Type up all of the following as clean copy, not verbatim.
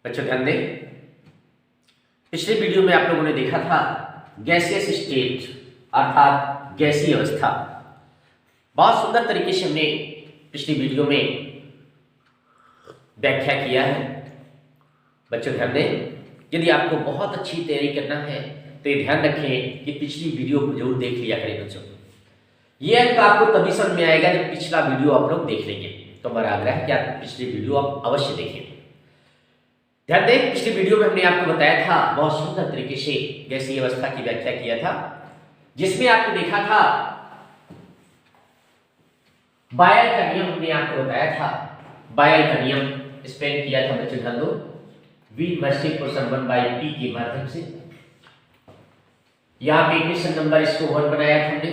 बच्चों ध्यान दें, पिछले वीडियो में आप लोगों ने देखा था गैसियस स्टेट अर्थात गैसीय अवस्था। बहुत सुंदर तरीके से हमने पिछली वीडियो में व्याख्या किया है। बच्चों ध्यान दें, यदि आपको बहुत अच्छी तैयारी करना है तो ये ध्यान रखें कि पिछली वीडियो को जरूर देख लिया करें बच्चों। ये अंक आपको तभी समझ में आएगा जब पिछला वीडियो आप लोग देख लेंगे। तो हमारा आग्रह है कि आप पिछली वीडियो आप अवश्य देखें। ध्यान दें, पिछली वीडियो में हमने आपको बताया था, बहुत सुंदर तरीके से गैसीय अवस्था की व्याख्या किया था, जिसमें आपने देखा था बायल का नियम हमने आपको बताया था। बायल का नियम एक्सप्लेन किया था बच्चों। ध्यान दो, V मर्सिव पोर्शन 1/P के माध्यम से। यहां पे इक्वेशन नंबर इसको 1 बनाया था हमने।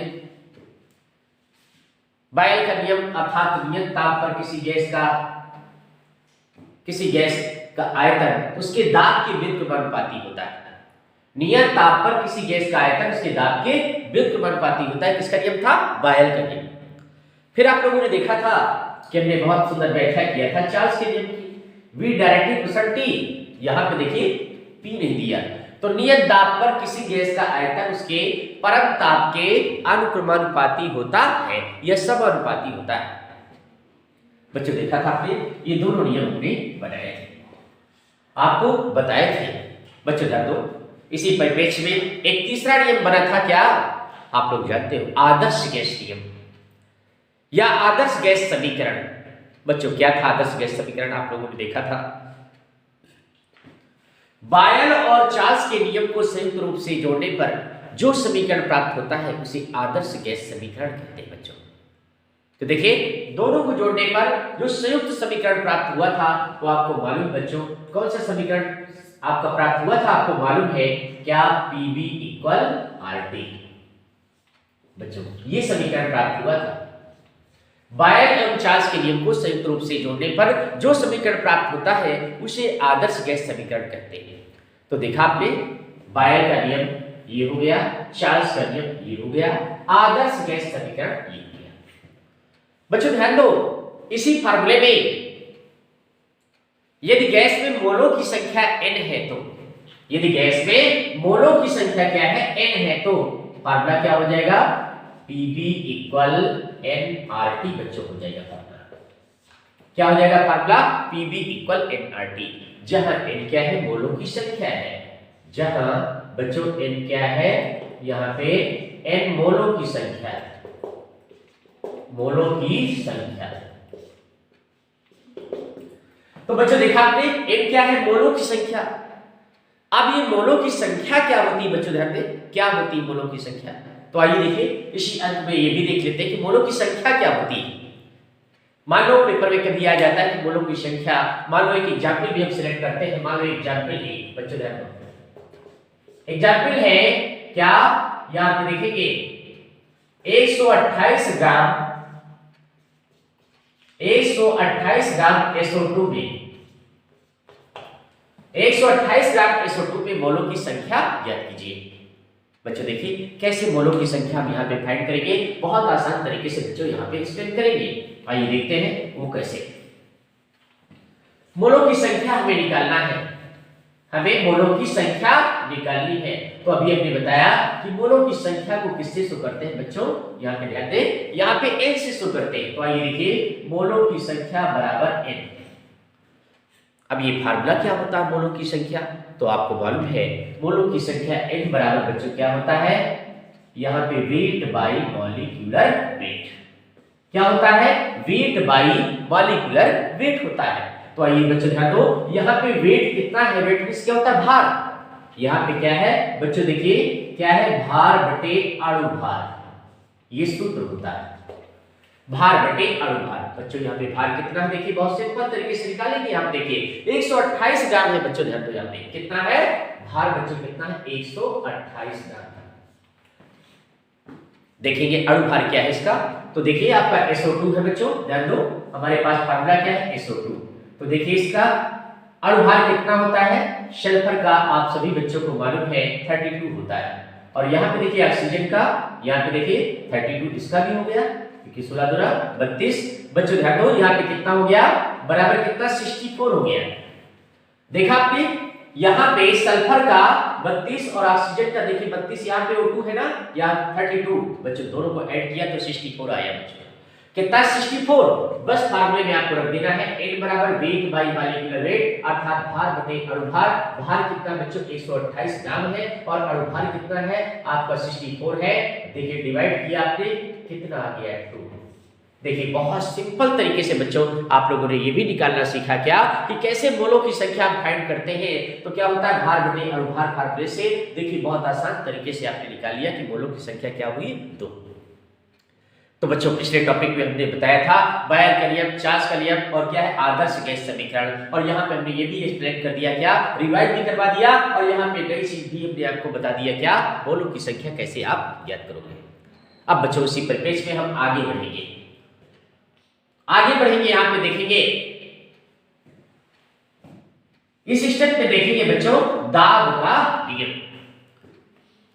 बायल का नियम अर्थात नियत ताप पर किसी गैस का आयतन उसके दाब के व्युत्क्रमानुपाती होता है। नियत ताप पर किसी गैस का आयतन उसके दाब के व्युत्क्रमानुपाती होता है। किसका नियम था? बायल का नियम। फिर आप लोगों ने देखा था कि हमने बहुत सुंदर व्याख्या किया था चार्ल्स के नियम की। V डायरेक्टली पर्सन T, यहां पे देखिए P नहीं दिया, तो नियत दाब पर किसी गैस का आयतन उसके परम ताप के अनुक्रमानुपाती होता है या समानुपाती होता है। बच्चों देखा था आपने, ये दोनों नियम हमने बनाए थे, आपको बताए थे। बच्चों ध्यान दो, इसी परिप्रेक्ष्य में एक तीसरा नियम बना था। क्या आप लोग जानते हो? आदर्श गैस नियम या आदर्श गैस समीकरण। बच्चों क्या था आदर्श गैस समीकरण? आप लोगों ने देखा था, बायल और चार्ल्स के नियम को संयुक्त रूप से जोड़ने पर जो समीकरण प्राप्त होता है उसे आदर्श गैस समीकरण कहते हैं बच्चों। तो देखिए, दोनों को जोड़ने पर जो संयुक्त समीकरण प्राप्त हुआ था वो आपको मालूम बच्चों, कौन सा समीकरण आपका प्राप्त हुआ था? आपको मालूम है क्या? PV = RT। बच्चों ये समीकरण प्राप्त हुआ था। बायल एवं चार्ल्स के नियम को संयुक्त रूप से जोड़ने पर जो समीकरण प्राप्त होता है उसे आदर्श गैस समीकरण कहते हैं। तो देखा आपने, बायल का नियम ये हो गया, चार्ल्स का नियम ये हो गया, आदर्श गैस समीकरण ये हो गया। बच्चों ध्यान दो, इसी फार्मूले में यदि गैस में मोलों की संख्या n है तो, यदि गैस में मोलों की संख्या क्या है? n है, तो फार्मूला क्या हो जाएगा? PV = nRT। बच्चों हो जाएगा फार्मूला, क्या हो जाएगा फार्मूला? PV = nRT, जहां n क्या है? मोलों की संख्या है। जहां बच्चों n क्या है? यहां पे n मोलों की संख्या है, मोलों की संख्या। तो बच्चों देखा आपने, n क्या है? मोलों की संख्या। अब ये मोलों की संख्या क्या होती है बच्चों? ध्यान दें, क्या होती है मोलों की संख्या? तो आइए देखिए, इसी अंक में ये भी देख लेते हैं कि मोलों की संख्या क्या होती है। मान लो पेपर में कभी आ जाता है कि मोलों की संख्या, मान लो एक एग्जाम्पल भी हम सिलेक्ट करते हैं। मान लो एग्जाम्पल है, बच्चों ध्यान दो, एग्जाम्पल है क्या? यहां पे देखेंगे 128 ग्राम SO2 में, 128 ग्राम SO2 में मोलों की संख्या ज्ञात कीजिए। बच्चों देखिए कैसे मोलों की संख्या हम यहाँ पे फाइंड करेंगे, बहुत आसान तरीके से बच्चों यहाँ पे एक्सप्लेन करेंगे। आइए देखते हैं वो कैसे। मोलों की संख्या हमें निकालना है, हमें मोलों की संख्या निकालनी है। तो अभी हमने बताया कि मोलों की संख्या को किससे शो करते हैं बच्चों? यहाँ पे ध्यान दें, यहाँ पे n से शो करते हैं। तो आइए देखिए, मोलों की संख्या बराबर n। अब ये फार्मूला क्या होता है मोलों की संख्या? तो आपको मालूम है मोलों की संख्या n बराबर बच्चों क्या होता है? यहाँ पे वेट बाई मॉलिक्यूलर वेट। क्या होता है? वेट बाई मॉलिक्यूलर वेट होता है। तो आइए बच्चों ध्यान दो, यहाँ पे वेट कितना है? वेट मींस क्या होता है? भार। यहाँ पे क्या है बच्चों? देखिए क्या है? भार बटे अणु भार, ये सूत्र होता है, भार बटे अणु भार। बच्चों यहाँ पे भार कितना है? देखिए बहुत सिंपल तरीके से निकालेंगे। आप देखिए 128 ग्राम है बच्चों, ध्यान दो, यहाँ पे कितना है भार? बच्चों कितना है? 128 ग्राम। देखेंगे अणु भार क्या है इसका। तो देखिए आपका SO2 है बच्चों, ध्यान दो, हमारे पास फार्मूला क्या है? SO2। तो देखिए इसका अणु भार कितना होता है? सल्फर का आप सभी बच्चों को मालूम है 32 होता है। और यहाँ पे देखिए ऑक्सीजन का, यहाँ पे देखिए 32, इसका भी हो गया, क्योंकि 16 दूना 32। बच्चों ध्यान दो, यहाँ पे कितना हो गया? बराबर कितना? 64 हो गया। देखा आपने, यहाँ पे सल्फर का 32 और ऑक्सीजन का देखिए 32, यहाँ पे O2 है ना, यहाँ 32। बच्चों दोनों को ऐड किया तो 64 आया बच्चों। कितना 64? बस फार्मूले में आपको रख देना है n बराबर वेट बाई मॉलिक्यूलर वेट, अर्थात भार बटे अणुभार। भार कितना बच्चों 128 ग्राम है और अणुभार कितना है आपका 64 है। देखिए डिवाइड किया आपने, कितना आ गया 2। देखिए बहुत सिंपल तरीके से बच्चों आप लोगों ने ये भी निकालना सीखा क्या कि कैसे मोलों की संख्या हम फाइंड करते हैं। तो क्या होता है भार बटे अणुभार फार्मूले से। देखिए बहुत आसान तरीके से आपने निकाल लिया कि मोलों की संख्या क्या हुई 2। तो बच्चों पिछले टॉपिक में हमने बताया था बायर का नियम, चार्ल्स का नियम और क्या है आदर्श गैस समीकरण। और यहाँ पे हमने ये भी एक्सप्लेन कर दिया, क्या रिवाइज भी करवा दिया और यहाँ पे नई चीज भी हमने आपको बता दिया, क्या मोलों की संख्या कैसे आप याद करोगे। अब बच्चों उसी परिपेक्ष में हम आगे बढ़ेंगे। यहाँ पे देखेंगे इस स्टेप में देखेंगे बच्चों दाब का नियम।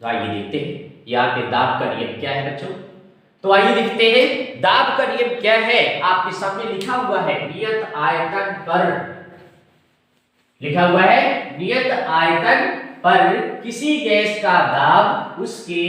आइए देखते हैं यहाँ पे दाब का नियम क्या है बच्चों। तो आइए देखते हैं दाब का नियम क्या है। आपके सामने लिखा हुआ है नियत आयतन पर, लिखा हुआ है नियत आयतन पर किसी गैस का दाब उसके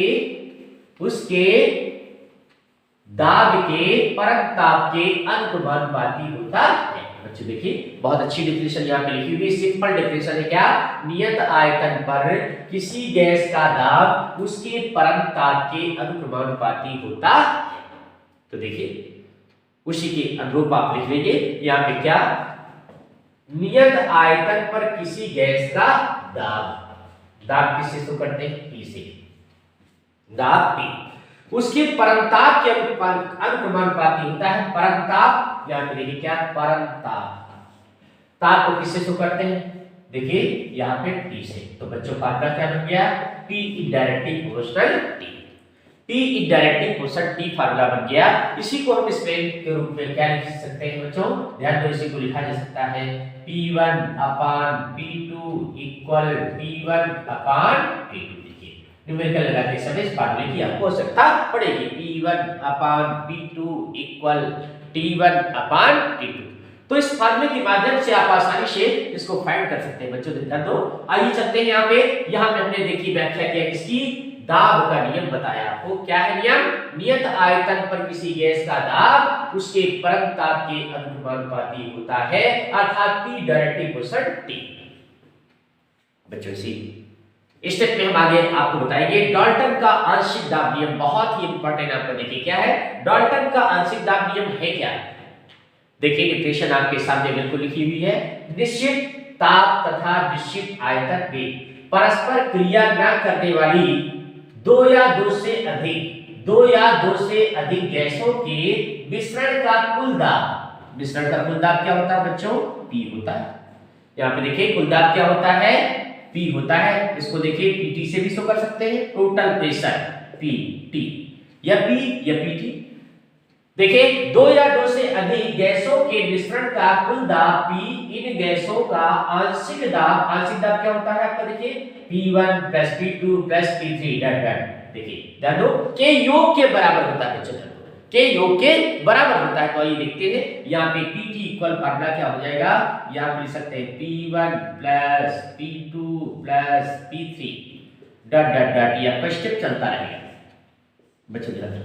दाब के परम ताप के अनुपाती होता है। बच्चों देखिए बहुत अच्छी डेफिनेशन यहाँ पे लिखी हुई है, सिंपल डेफिनेशन है क्या, नियत आयतन पर किसी गैस का दाब उसके परम ताप के अनुक्रमानुपाती होता है। तो देखिए उसी के अनुरूप आप लिख लेंगे यहाँ पे क्या, नियत आयतन पर किसी गैस का दाब किससे शो करते हैं, P से, दाब P उसके परमताप के अनुक्रमानुपाती होता है। परमताप यहाँ पे देखिए क्या, ताप को किससे शो करते हैं, देखिए यहाँ पे T से। तो बच्चों फार्मूला क्या बन गया, T indirectly proportional T। T indirectly proportional T formula बन गया। इसी को हम स्पेन के रूप में क्या लिख सकते हैं बच्चों, ध्यान दो, इसी को लिखा जा सकता है P1 अपान P2 इक्वल P1 अपान P2। न्यूमेरिकल लगाते समय इस फार्मूले की आपको आवश्यकता पड़ेगी। P1 अपान P2 इक्वल T1 अपान T2। तो इस फार्मूले के माध्यम से आप आसानी से इसको फाइंड कर सकते हैं बच्चों। ध्यान दो, आइए चलते हैं यहाँ पे हमने देखी व्याख्या किया किसकी, दाब का नियम बताया आपको। क्या है नियम, नियत आयतन पर किसी गैस का दाब उसके परम ताप के अनुपाती होता है, अर्थात T डायरेक्टली प्रोपोर्शनल T। बच्चों इसी स्टेप में हम आगे आपको बताएंगे डाल्टन का आंशिक दाब नियम। बहुत ही इंपॉर्टेंट आपको देखिए क्या है, डाल्टन का आंशिक दाब नियम है क्या। देखिए डेफिनेशन आपके सामने बिल्कुल लिखी हुई है, निश्चित ताप तथा निश्चित आयतन में परस्पर क्रिया न करने वाली दो या दो से अधिक गैसों के मिश्रण का कुल दाब। मिश्रण का कुल दाब क्या होता है बच्चों, P होता है। यहाँ पे देखिए कुल दाब क्या होता है, P होता है। इसको देखिए PT से भी शो कर सकते हैं, टोटल प्रेशर PT या P या PT। देखिए दो या दो से अधिक गैसों के मिश्रण का कुल दाब P, इन गैसों का आंशिक दाब क्या होता है आपका, देखिए P1 plus P2 plus P3 dot. देखिए ध्यान दो के योग के बराबर होता है बच्चों, के योग के बराबर होता है। तो आइए देखते हैं यहाँ पे PT इक्वल फार्मूला क्या हो जाएगा, यहाँ पे लिख सकते हैं P1 plus P2 plus P3 dot dot dot, ये आपका स्टेप चलता रहेगा बच्चों। ध्यान दो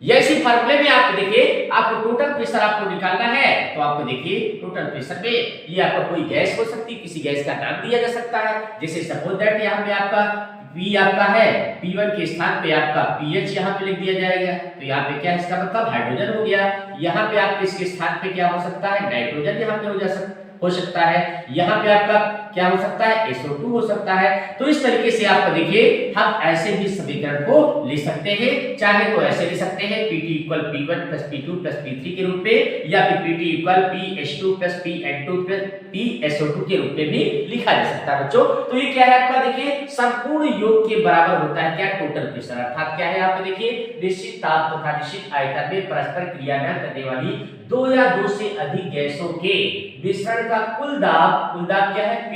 ये इसी फार्मूले में आप देखिए आपको टोटल प्रेशर आपको निकालना है। तो आपको देखिए टोटल प्रेशर में ये आपका कोई गैस हो सकती है, किसी गैस का नाम दिया जा सकता है। जैसे सपोज दैट यहाँ पे आपका P आपका है, P1 के स्थान पे आपका PH यहाँ पे लिख दिया जाएगा। तो यहाँ पे क्या है, इसका मतलब हाइड्रोजन हो गया। यहाँ पे आपके इसके स्थान पे क्या हो सकता है, नाइट्रोजन यहाँ पे हो सकता है। यहाँ पे आपका क्या हो सकता है, SO2 हो सकता है। तो इस तरीके से आपको देखिए हम ऐसे भी समीकरण को लिख सकते हैं। चाहे तो ऐसे लिख सकते हैं PT equal P1 plus P2 plus P3 के रूप में, या फिर PT equal PH2 plus PN2 plus PSO2 के रूप में भी लिखा जा सकता है बच्चों। तो ये क्या है आपका, देखिए संपूर्ण योग के बराबर होता है क्या, टोटल प्रेशर। अर्थात क्या है आप देखिए निश्चित ताप तथा निश्चित आयतन में परस्पर क्रिया न करने वाली दो या दो से अधिक गैसों के मिश्रण का कुल दाब क्या है P,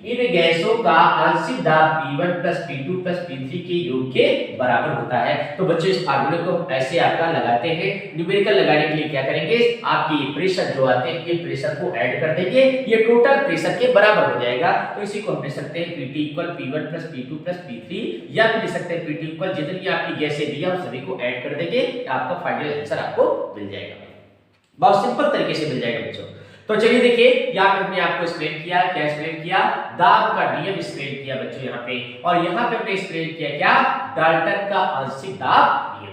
इन गैसों का आंशिक दाब P1 plus P2 plus P3 के योग के बराबर होता है। तो बच्चों इस फार्मूले को ऐसे आपका लगाते हैं। न्यूमेरिकल लगाने के लिए क्या करेंगे, आपके ये प्रेशर जो आते हैं, ये प्रेशर को ऐड कर देंगे, ये टोटल प्रेशर के बराबर हो जाएगा। तो इसी को हम लिख सकते हैं PT equal P1 plus P2 plus P3, या फिर लिख सकते हैं PT इक्वल जितनी आपकी गैसें दी है उन सभी को ऐड कर देंगे, आपका फाइनल आंसर आपको मिल जाएगा। बहुत सिंपल तरीके से मिल जाएगा बच्चों। तो चलिए देखिए, यहाँ पे हमने आपको एक्सप्लेन किया, क्या एक्सप्लेन किया, दाब का नियम एक्सप्लेन किया बच्चों यहाँ पे, और यहाँ पे हमने एक्सप्लेन किया क्या, डाल्टन का आंशिक दाब नियम।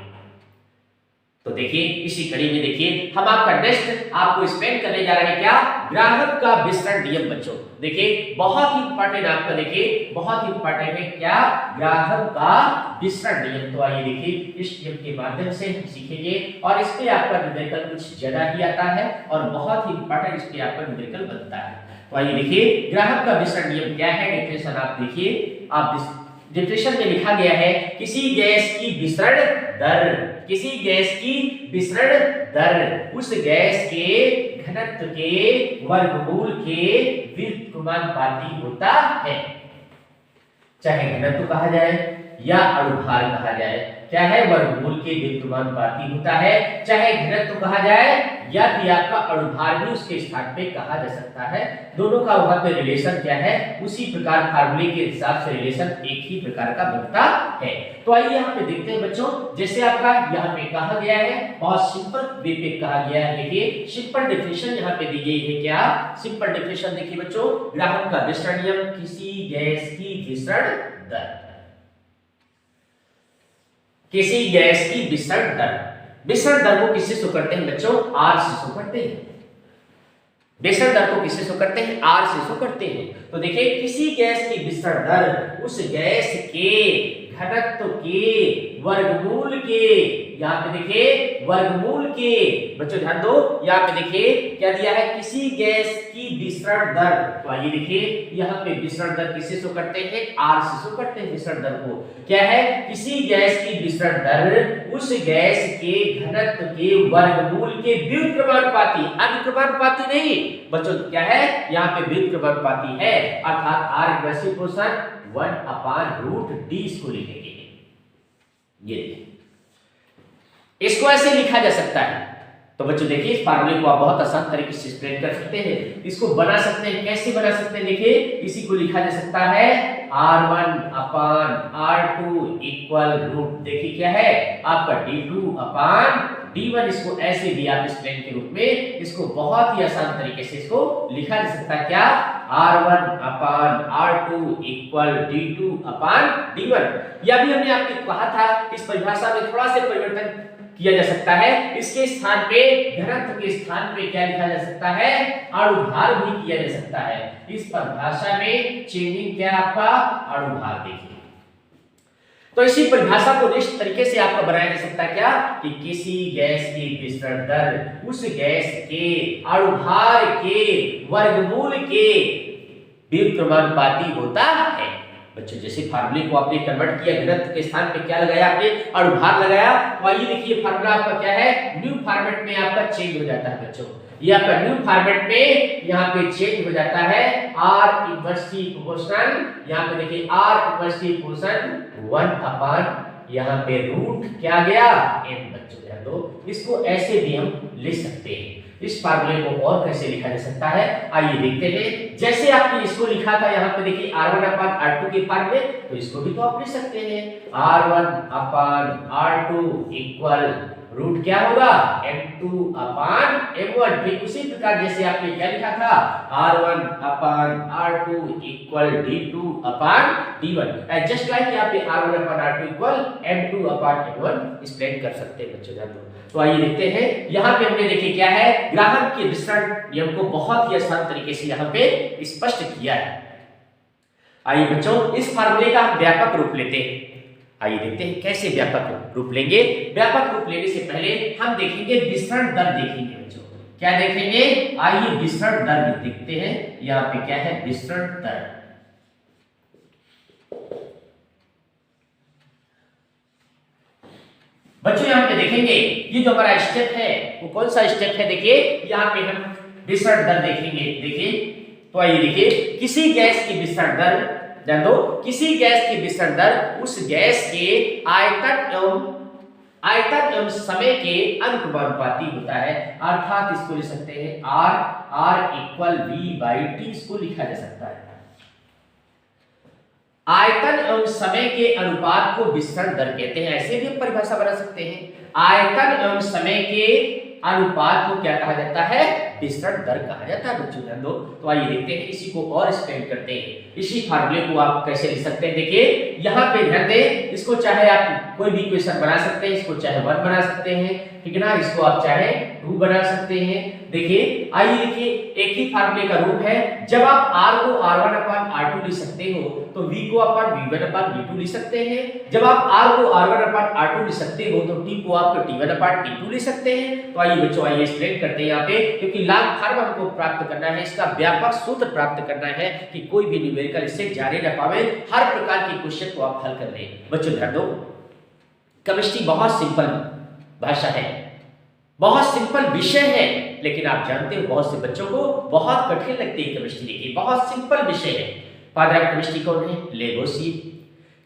तो देखिए इसी कड़ी में देखिए हम आपका नेक्स्ट आपको एक्सप्लेन करने जा रहे हैं क्या, ग्राहक का विसरण नियम बच्चों। देखिए बहुत ही इंपॉर्टेंट आपका, देखिए बहुत ही इंपॉर्टेंट है क्या, ग्राहक का विसरण नियम। तो आइए देखिए इस नियम के माध्यम से हम सीखेंगे, और इस पे आपका न्यूमेरिकल कुछ ज्यादा ही आता है और बहुत ही इंपॉर्टेंट इस पे आपका न्यूमेरिकल बनता है। तो आइए देखिए ग्राहक का विसरण नियम क्या है। डेफिनेशन आप देखिए, आप डेफिनेशन में लिखा गया है, किसी गैस की विसरण दर, किसी गैस की विसरण दर उस गैस के घनत्व के वर्गमूल के व्युत्क्रमानुपाती होता है। चाहे घनत्व कहा जाए या अणुभार कहा जाए, क्या है, वर्गमूल के व्युत्क्रमानुपाती होता है। चाहे घनत्व कहा जाए या फिर आपका अणुभार भी उसके स्थान पे कहा जा सकता है। दोनों का वहां पे रिलेशन क्या है, उसी प्रकार फार्मूले के हिसाब से रिलेशन एक ही प्रकार का बनता है। तो आइए यहाँ पे देखते हैं बच्चों, जैसे आपका यहाँ पे कहा गया है, बहुत सिंपल वे पे कहा गया है। देखिए सिंपल डेफिनेशन यहाँ पे दी गई है, क्या सिंपल डेफिनेशन देखिए बच्चों, ग्राहक का विसरण नियम, किसी गैस की विसरण दर, किसी गैस की विसरण दर, विसरण दर को किससे शो करते हैं बच्चों, R से शो करते हैं। विसरण दर को किससे शो करते हैं, R से शो करते हैं। तो देखिए किसी गैस की विसरण दर उस गैस के घनत्व के वर्गमूल के, यहाँ पे देखिए वर्गमूल के, बच्चों ध्यान दो, यहाँ पे देखिए क्या दिया है, किसी गैस की विसरण दर। तो आइए देखिए यहाँ पे विसरण दर किससे शो करते हैं, R से शो करते हैं विसरण दर को। क्या है, किसी गैस की विसरण दर उस गैस के घनत्व के वर्गमूल के व्युत्क्रमानुपाती, अनुक्रमानुपाती नहीं बच्चों, क्या है यहाँ पे व्युत्क्रमानुपाती है, अर्थात R इक्वल टू 1/√d इसको लिखेंगे। ये इसको ऐसे लिखा जा सकता है। तो बच्चों देखिए इस फार्मूले को आप बहुत आसान तरीके से एक्सप्लेन कर सकते हैं, इसको बना सकते हैं। कैसे बना सकते हैं, देखिए इसी को लिखा जा सकता है R1/R2 इक्वल रूट, देखिए क्या है आपका D2/D1, इसको ऐसे भी आप एक्सप्लेन के रूप में इसको बहुत ही आसान तरीके से इसको लिखा जा सकता है, क्या R1/R2 इक्वल D2/D1। यह भी हमने आपको कहा था, इस परिभाषा में थोड़ा सा परिवर्तन किया जा सकता है। इसके स्थान पे, घनत्व के स्थान पे क्या लिखा जा सकता है, अणुभार भी किया जा सकता है। इस परिभाषा में चेंजिंग क्या आपका, अणुभार। देखिए तो इसी परिभाषा को निश्चित तरीके से आपका बनाया जा सकता है, क्या कि किसी गैस की विसरण दर उस गैस के अणुभार के वर्गमूल के व्युत्क्रमानुपाती होता है। बच्चों जैसे फार्मूले को आपने कन्वर्ट किया, घनत्व के स्थान पे क्या लगाया आपने, अणुभार लगाया। तो आइए देखिए फार्मूला आपका क्या है, न्यू फॉर्मेट में आपका चेंज हो जाता है बच्चों। ये आपका न्यू फॉर्मेट में यहाँ पे चेंज हो जाता है, R इनवर्सली प्रोपोर्शनल, यहाँ पे देखिए R इनवर्सली प्रोपोर्शनल 1/, यहाँ पे रूट क्या गया, m। बच्चों ध्यान दो, इसको ऐसे भी हम लिख सकते हैं। इस फार्मूले को और कैसे लिखा जा सकता है, आइए देखते हैं। जैसे आपने इसको लिखा था यहाँ पे देखिए R1/R2 के फार्मूले, तो इसको भी तो आप लिख सकते हैं R1/R2 इक्वल रूट क्या होगा, M2/M1। ठीक उसी प्रकार जैसे आपने क्या लिखा था, R1/R2 equal D2/D1, just like यहाँ पे R1/R2 इक्वल M2/M1 एक्सप्लेन कर सकते हैं बच्चों ध्यान दो। तो आइए देखते हैं, यहाँ पे हमने देखिए क्या है, ग्राहक के विसरण नियम को बहुत ही आसान तरीके से यहाँ पे स्पष्ट किया है। आइए बच्चों इस फार्मूले का व्यापक रूप लेते हैं। आइए देखते हैं कैसे व्यापक रूप लेंगे। व्यापक रूप लेने से पहले हम देखेंगे विसरण दर, देखेंगे बच्चों क्या देखेंगे, आइए विसरण दर देखते हैं। यहाँ पे क्या है, विसरण दर। बच्चों यहाँ पे देखेंगे ये जो हमारा स्टेप है वो कौन सा स्टेप है, देखिए यहाँ पे हम विसरण दर देखेंगे। देखिए तो आइए देखिए, किसी गैस की विसरण दर, ध्यान दो, किसी गैस की विसरण दर उस गैस के आयतन एवं समय के अनुपाती होता है, अर्थात इसको लिख सकते हैं R इक्वल V/T, इसको लिखा जा सकता है। आयतन एवं समय के अनुपात को विसरण दर कहते हैं, ऐसे भी हम परिभाषा बना सकते हैं। आयतन एवं समय के अनुपात को क्या कहा जाता है? विसरण दर कहा जाता है बच्चों, ध्यान दो। तो आइए देखते हैं, इसी को और एक्सप्लेन करते हैं। इसी फार्मूले को आप कैसे लिख सकते हैं, देखिए यहाँ पे ध्यान दें, इसको चाहे आप कोई भी इक्वेशन बना सकते हैं, इसको चाहे 1 बना सकते हैं, ठीक है ना, इसको आप चाहे 2 बना सकते हैं। देखिए आइए देखिए, एक ही फार्मूले का रूप है। जब आप R को R1/R2 लिख सकते हो तो V को अपन V1/V2 लिख सकते हैं। जब आप R को R1/R2 लिख सकते हो तो T को आप T1/T2 लिख सकते हैं। तो आइए बच्चों, आइए एक्सप्लेन करते हैं यहाँ पे, क्योंकि लॉग फॉर्म हमको प्राप्त करना है, इसका व्यापक सूत्र प्राप्त करना है कि कोई भी न्यूमेरिकल इससे जाने न पावे, हर प्रकार के क्वेश्चन को आप हल कर लें। बच्चों ध्यान दो, केमिस्ट्री बहुत सिंपल भाषा है, बहुत सिंपल विषय है, लेकिन आप जानते हो बहुत से बच्चों को बहुत कठिन लगती है केमिस्ट्री। देखिए बहुत सिंपल विषय है। फादर ऑफ केमिस्ट्री कौन है? लेवोसियर।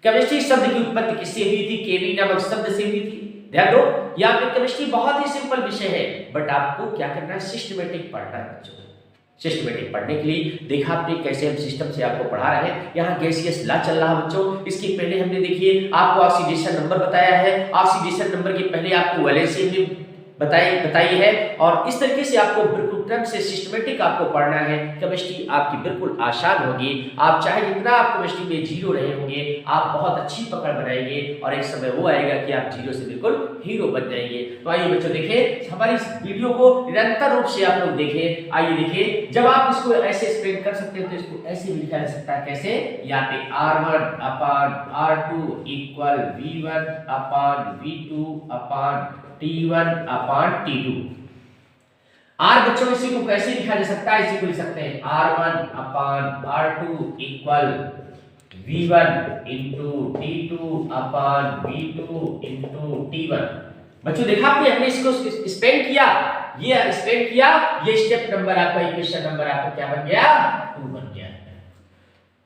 केमिस्ट्री शब्द की उत्पत्ति किससे हुई थी? केमी नामक शब्द से हुई थी। ध्यान दो, यहाँ पे केमिस्ट्री बहुत ही सिंपल विषय है, बट आपको क्या करना है? सिस्टमेटिक पढ़ना है बच्चों। सिस्टमेटिक पढ़ने के लिए देखा आपने कैसे हम सिस्टम से आपको पढ़ा रहे हैं। यहाँ गैसियस लॉ चल रहा है बच्चों। इसके पहले हमने देखिए आपको ऑक्सीडेशन नंबर बताया है, ऑक्सीडेशन नंबर के पहले आपको वैलेंसी हमने बताई है, और इस तरीके से आपको बिल्कुल क्रम से सिस्टमेटिक आपको पढ़ना है। केमिस्ट्री आपकी बिल्कुल आसान होगी। आप चाहे जितना आप केमिस्ट्री में जीरो रहे होंगे, आप बहुत अच्छी पकड़ बनाएंगे, और एक समय वो आएगा कि आप जीरो से बिल्कुल हीरो बन जाएंगे। तो आइए बच्चों देखें, हमारी इस वीडियो को निरंतर रूप से आप लोग देखें। आइए देखिए, जब आप इसको ऐसे एक्सप्लेन कर सकते हैं तो इसको ऐसे भी लिखा जा सकता है, कैसे? यहाँ पे R1/R2 equal V1/V2 T1/T2। R बच्चों इसी को कैसे लिखा जा सकता है? इसी को लिख सकते हैं R1/R2 equal V1 T2/V2 T1। बच्चों देखा आपने, हमने इसको स्पेंड किया, ये स्पेंड किया, ये स्टेप नंबर आपका, इक्वेशन नंबर आपका क्या बन गया? 2 बन गया।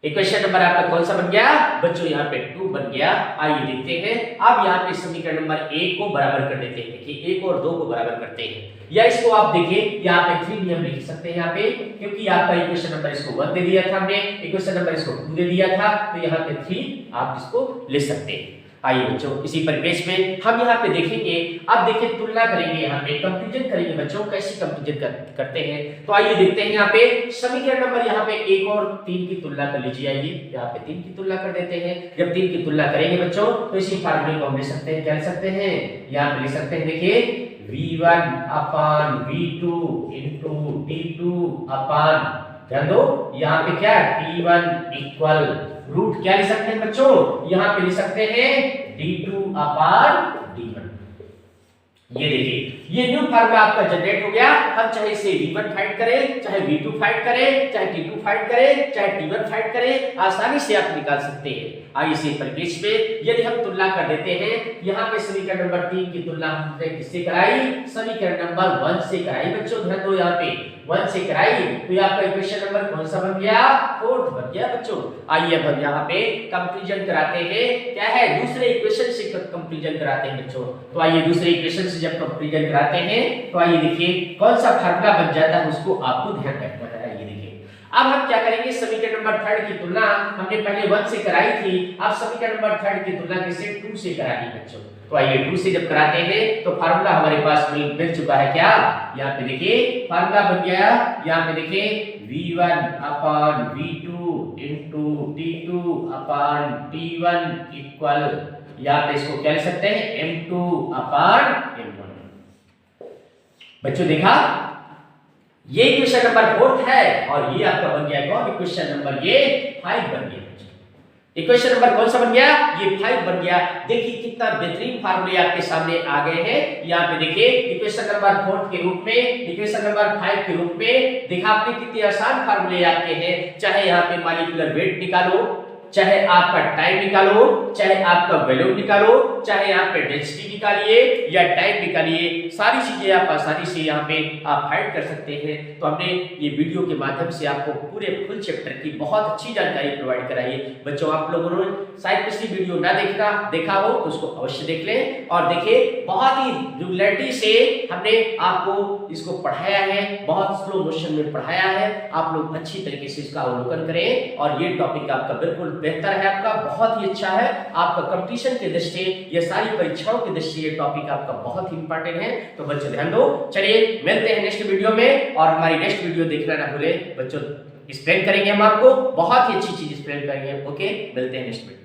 इक्वेशन नंबर आपका कौन सा बन गया बच्चों? यहाँ पे 2 बन गया। आइए देखते हैं, अब यहाँ पे समीकरण नंबर 1 को बराबर कर देते हैं। देखिए 1 और 2 को बराबर करते हैं, या इसको आप देखिए यहाँ पे 3 भी हम लिख सकते हैं यहाँ पे, क्योंकि आपका इक्वेशन नंबर इसको 1 दे दिया था हमने, इक्वेशन नंबर इसको 2 दे दिया था, तो यहाँ पे 3 आप इसको लिख सकते हैं। आइए बच्चों, इसी परिवेश में हम यहाँ पे देखेंगे, अब देखिए तुलना करेंगे, यहाँ पे कंपैरिजन करेंगे बच्चों, कैसे कंपैरिजन करते हैं। तो आइए देखते हैं, यहाँ पे समीकरण नंबर यहाँ पे 1 और 3 की तुलना कर लीजिए। आइए यहाँ पे 3 की तुलना कर देते हैं। जब 3 की तुलना करेंगे बच्चों, तो इसी फार्मूले को हम लिख सकते हैं, क्या लिख सकते हैं? यहाँ पे लिख सकते हैं, देखिए V1/V2 T2/, ध्यान दो यहाँ पे क्या T1 इक्वल रूट क्या लिख सकते हैं बच्चों? यहाँ पे लिख सकते हैं D2/D1। ये देखिए, ये न्यू फार्मूला आपका जनरेट हो गया। हम चाहे इसे V1 फाइंड करें, चाहे V2 फाइंड करें, चाहे T2 फाइंड करें, चाहे T1 फाइंड करें, आसानी से आप निकाल सकते हैं। आइए इसी परिवेश में यदि हम तुलना कर देते हैं, यहाँ पे समीकरण नंबर 3 की तुलना हमने किससे कराई? समीकरण नंबर 1 से कराई बच्चों। ध्यान दो, यहाँ पे 1 से कराई, तो ये आपका इक्वेशन नंबर कौन सा बन गया? 4th बन गया बच्चों। आइए अब हम यहाँ पे कंपैरिजन कराते हैं, क्या है? दूसरे इक्वेशन से कंपैरिजन कराते हैं बच्चों। तो आइए दूसरे इक्वेशन से जब कंपैरिजन कराते हैं, तो आइए देखिए कौन सा फार्मूला बन जाता है, उसको आपको ध्यान रखना है। ये देखिए, अब हम क्या करेंगे? समीकरण नंबर 3 की तुलना हमने पहले 1 से कराई थी, अब समीकरण नंबर 3 की तुलना किससे? 2 से करानी बच्चों। तो आइए 2 से जब कराते हैं तो फार्मूला हमारे पास मिल चुका है, क्या? यहाँ पे देखिए फार्मूला बन गया, यहाँ पे देखिए V1/V2 T2/T1 इक्वल, यहाँ पे इसको क्या लिख सकते हैं? M2/M1। बच्चों देखा, ये इक्वेशन नंबर 4 है, और ये आपका बन गया कौन? इक्वेशन नंबर ये 5 बन गया। इक्वेशन नंबर कौन सा बन गया? ये 5 बन गया। देखिए कितना बेहतरीन फार्मूले आपके सामने आ गए हैं। यहाँ पे देखिए इक्वेशन नंबर 4 के रूप में, इक्वेशन नंबर 5 के रूप में, देखा आपने कितने आसान फार्मूले आपके हैं। चाहे यहाँ पे मॉलिक्यूलर वेट निकालो, चाहे आपका टाइम निकालो, चाहे आपका वॉल्यूम निकालो, चाहे यहाँ पे डेंसिटी निकालिए या टाइम निकालिए, सारी चीजें आप आसानी से यहाँ पे आप फाइंड कर सकते हैं। तो हमने ये वीडियो के माध्यम से आपको पूरे फुल चैप्टर की बहुत अच्छी जानकारी प्रोवाइड कराई है। बच्चों आप लोगों ने शायद पिछली वीडियो ना देखा हो तो उसको अवश्य देख लें और देखिए बहुत ही रेगुलरिटी से हमने आपको इसको पढ़ाया है, बहुत स्लो मोशन में पढ़ाया है। आप लोग अच्छी तरीके से इसका अवलोकन करें और ये टॉपिक आपका बिल्कुल बेहतर है, आपका बहुत ही अच्छा है। आपका कंपटीशन के दृष्टि, ये सारी परीक्षाओं के दृष्टि ये टॉपिक आपका बहुत ही इंपॉर्टेंट है। तो बच्चों ध्यान दो। चलिए मिलते हैं नेक्स्ट वीडियो में और हमारी नेक्स्ट वीडियो देखना ना भूलें बच्चों। एक्सप्लेन करेंगे हम आपको, बहुत ही अच्छी चीज एक्सप्लेन करेंगे। ओके, मिलते हैं नेक्स्ट वीडियो।